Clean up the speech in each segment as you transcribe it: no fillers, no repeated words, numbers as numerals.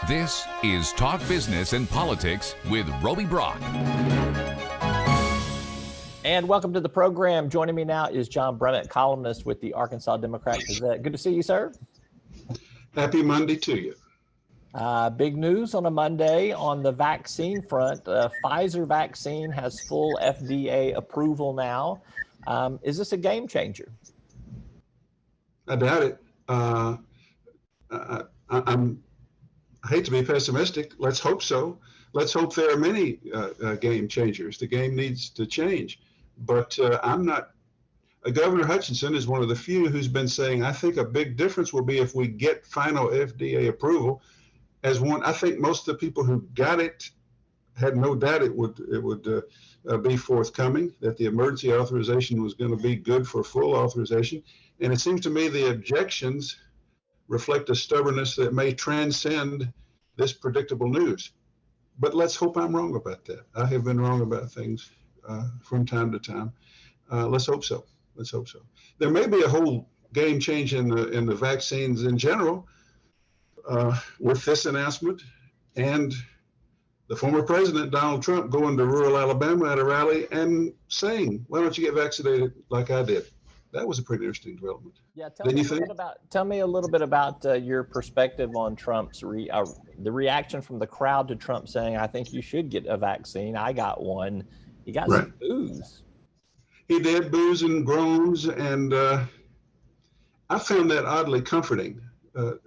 This is Talk Business and Politics with Roby Brock. And welcome to the program. Joining me now is John Brummett, columnist with the Arkansas Democrat-Gazette. Good to see you, sir. Happy Monday to you. Big news on a Monday on the vaccine front. Pfizer vaccine has full FDA approval now. Is this a game changer? I doubt it. I hate to be pessimistic. Let's hope so. Let's hope there are many game changers. The game needs to change. But I'm not. Governor Hutchinson is one of the few who's been saying, I think a big difference will be if we get final FDA approval. As one, I think most of the people who got it had no doubt it would be forthcoming, that the emergency authorization was going to be good for full authorization. And it seems to me the objections reflect a stubbornness that may transcend this predictable news. But let's hope I'm wrong about that. I have been wrong about things from time to time. Let's hope so. Let's hope so. There may be a whole game change in the vaccines in general with this announcement and the former president, Donald Trump, going to rural Alabama at a rally and saying, why don't you get vaccinated like I did? That was a pretty interesting development. Yeah, tell me a little bit about your perspective on Trump's the reaction from the crowd to Trump saying, I think you should get a vaccine. I got one. He got some boos. He did, boos and groans, and I found that oddly comforting. That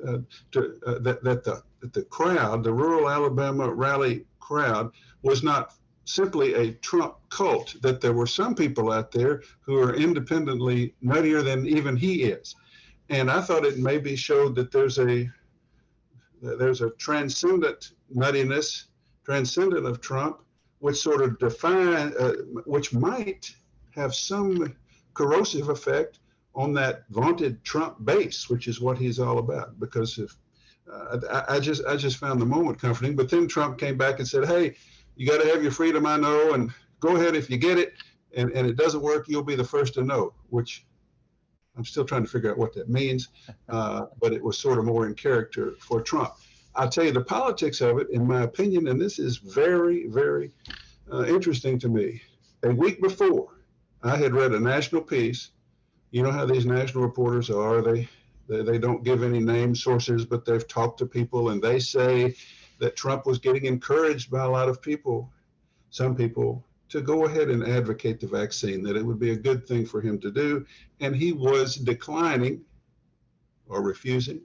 the crowd, the rural Alabama rally crowd, was not simply a Trump cult, that there were some people out there who are independently nuttier than even he is. And I thought it maybe showed that there's a transcendent nuttiness, transcendent of Trump, which sort of which might have some corrosive effect on that vaunted Trump base, which is what he's all about. Because if I just found the moment comforting. But then Trump came back and said, hey, you got to have your freedom, I know, and go ahead if you get it, and it doesn't work, you'll be the first to know, which I'm still trying to figure out what that means, but it was sort of more in character for Trump. I'll tell you the politics of it, in my opinion, and this is very, very interesting to me. A week before, I had read a national piece. You know how these national reporters are. They don't give any name sources, but they've talked to people, and they say that Trump was getting encouraged by a lot of people, some people, to go ahead and advocate the vaccine, that it would be a good thing for him to do. And he was declining or refusing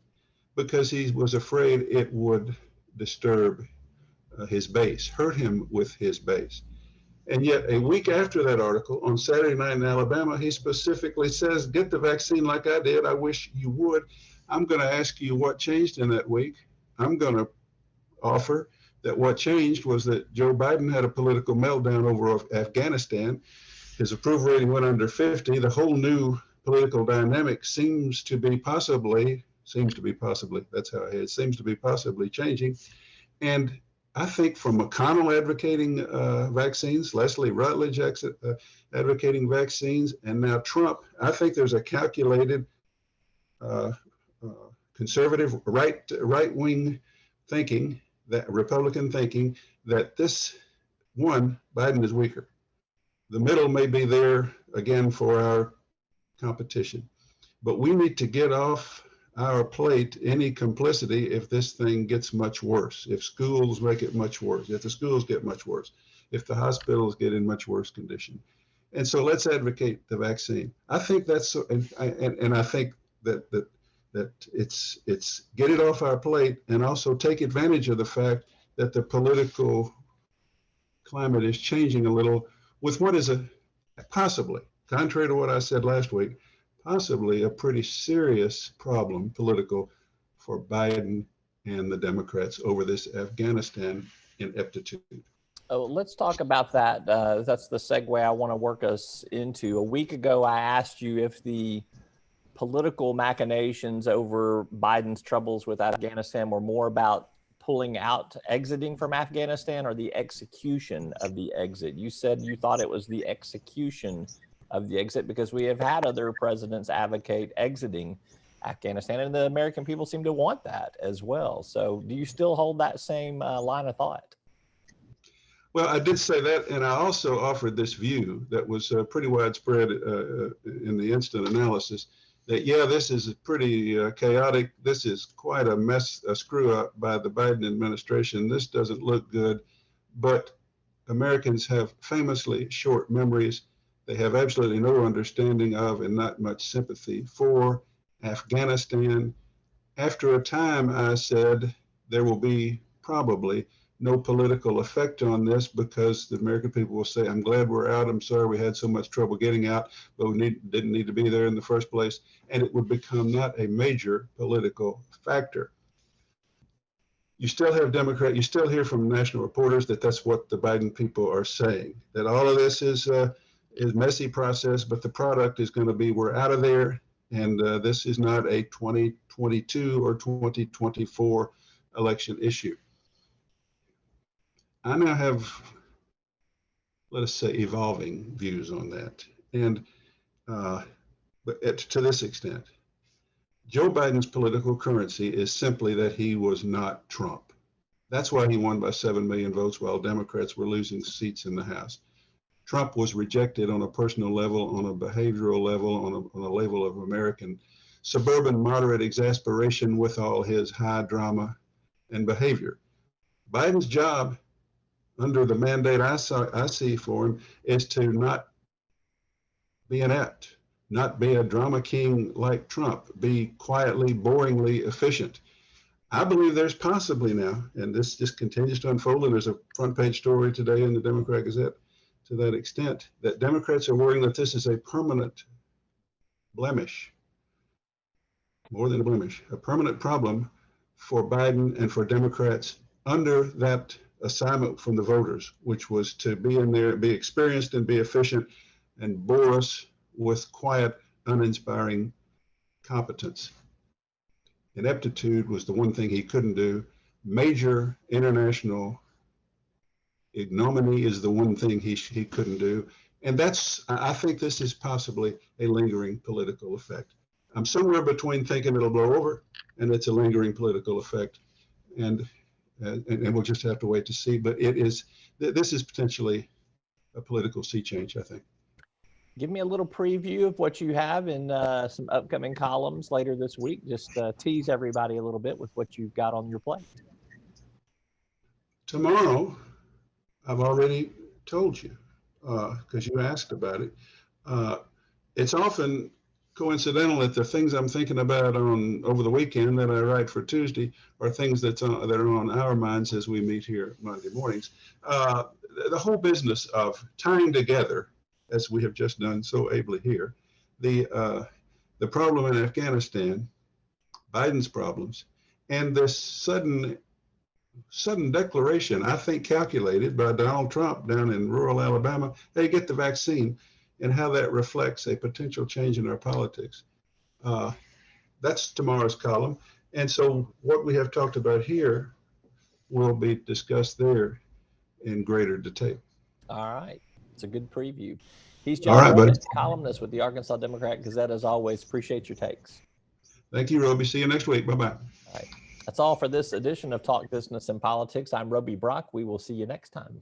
because he was afraid it would disturb his base, hurt him with his base. And yet a week after that article, on Saturday night in Alabama, he specifically says, get the vaccine like I did. I wish you would. I'm going to ask you what changed in that week. I'm going to offer that what changed was that Joe Biden had a political meltdown over Afghanistan. His approval rating went under 50. The whole new political dynamic seems to be possibly, that's how it seems to be possibly changing. And I think from McConnell advocating vaccines, Leslie Rutledge advocating vaccines, and now Trump, I think there's a calculated conservative right-wing thinking, that Republican thinking, that this one, Biden is weaker. The middle may be there again for our competition, but we need to get off our plate any complicity if this thing gets much worse, if schools make it much worse, if the schools get much worse, if the hospitals get in much worse condition. And so let's advocate the vaccine. I think that's, and I think that it's get it off our plate, and also take advantage of the fact that the political climate is changing a little with what is possibly, contrary to what I said last week, possibly a pretty serious problem political for Biden and the Democrats over this Afghanistan ineptitude. Oh, let's talk about that. That's the segue I want to work us into. A week ago, I asked you if the political machinations over Biden's troubles with Afghanistan were more about pulling out, exiting from Afghanistan, or the execution of the exit. You said you thought it was the execution of the exit because we have had other presidents advocate exiting. Afghanistan, and the American people seem to want that as well. So do you still hold that same line of thought? Well, I did say that, and I also offered this view that was pretty widespread in the instant analysis, that, yeah, this is pretty chaotic. This is quite a mess, a screw up by the Biden administration. This doesn't look good, but Americans have famously short memories. They have absolutely no understanding of and not much sympathy for Afghanistan. After a time, I said, there will be probably no political effect on this because the American people will say, I'm glad we're out. I'm sorry we had so much trouble getting out, but we didn't need to be there in the first place. And it would become not a major political factor. You still have Democrats, you still hear from national reporters that that's what the Biden people are saying, that all of this is messy process, but the product is going to be, we're out of there. And this is not a 2022 or 2024 election issue. I now have, let us say, evolving views on that. And but to this extent, Joe Biden's political currency is simply that he was not Trump. That's why he won by 7 million votes while Democrats were losing seats in the House. Trump was rejected on a personal level, on a behavioral level, on a level of American suburban moderate exasperation with all his high drama and behavior. Biden's job, under the mandate I see for him, is to not be inept, not be a drama king like Trump, be quietly, boringly efficient. I believe there's possibly now, and this just continues to unfold, and there's a front page story today in the Democrat Gazette to that extent, that Democrats are worrying that this is a permanent blemish, more than a blemish, a permanent problem for Biden and for Democrats under that assignment from the voters, which was to be in there, be experienced and be efficient, and bore us with quiet, uninspiring competence. Ineptitude was the one thing he couldn't do. Major international ignominy is the one thing he couldn't do. And I think this is possibly a lingering political effect. I'm somewhere between thinking it'll blow over and it's a lingering political effect. And we'll just have to wait to see. But this is potentially a political sea change, I think. Give me a little preview of what you have in some upcoming columns later this week. Just tease everybody a little bit with what you've got on your plate. Tomorrow, I've already told you, because you asked about it. It's often coincidental that the things I'm thinking about over the weekend that I write for Tuesday are things that are on our minds as we meet here Monday mornings. The whole business of tying together, as we have just done so ably here, the problem in Afghanistan, Biden's problems, and this sudden declaration, I think calculated by Donald Trump down in rural Alabama, hey, get the vaccine, and how that reflects a potential change in our politics. That's tomorrow's column. And so what we have talked about here will be discussed there in greater detail. All right. It's a good preview. He's John Brummett, columnist with the Arkansas Democrat Gazette. As always, appreciate your takes. Thank you, Roby. See you next week. Bye-bye. All right. That's all for this edition of Talk Business and Politics. I'm Roby Brock. We will see you next time.